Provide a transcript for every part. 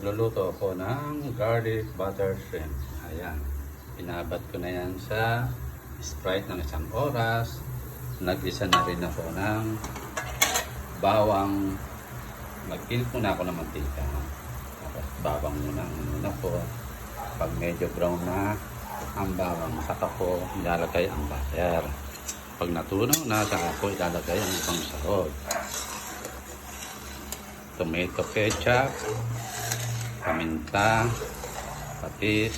Magluluto ako ng garlic butter shrimp. Ayan. Pinabad ko na yan sa Sprite ng 1 oras. Nag-isa na rin ako ng bawang. Nag-init muna ako ng mantika. Tapos bawang muna ko. Pag medyo brown na ang bawang, saka ko ilalagay ang butter. Pag natunaw na, saka ko ilalagay ang ibang sahog. Tomato ketchup, paminta, patis,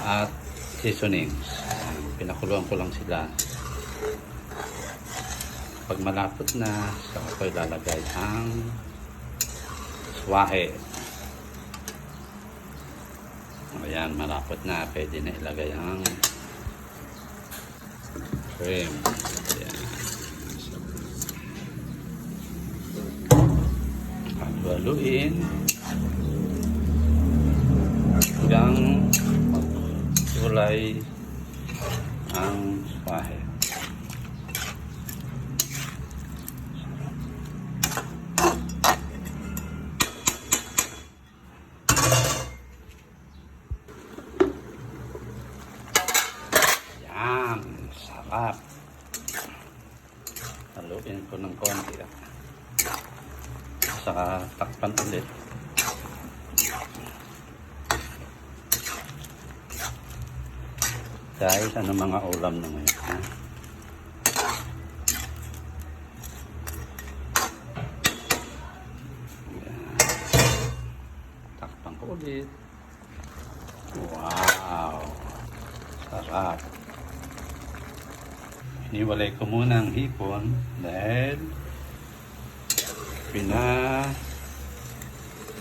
at seasonings. Pinakuluan ko lang sila. Pag malapot na, saka ko ilalagay ang swahe. Ayan, malapot na. Pwede na ilagay ang shrimp. Ayan. Haluin hanggang magkulay ang swahe. Yan, sarap. Haluin ko ng konti. Saka takpan ulit. Guys, ano mga ulam na ngayon, ha? Yan. Takpan ko ulit. Wow! Sarap. Iniwalay ko muna ang hipon dahil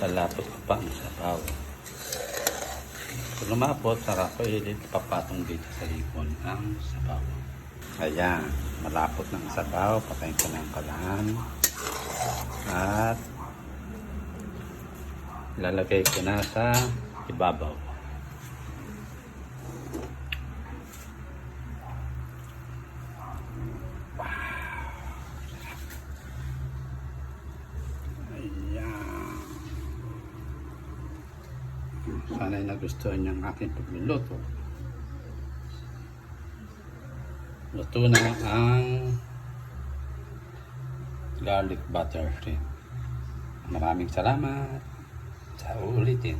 talapot ko pa ang sabaw. Kung lumapot, saka ko papatong dito sa hipon ang sabaw. Ayan, malapot ng sabaw, patayin ko ng kalan. At ilalagay ko na sa ibabaw. Sana'y nagustuhan niyo ang aking pagluluto. Luto na ang garlic butter shrimp. Maraming salamat sa uulitin.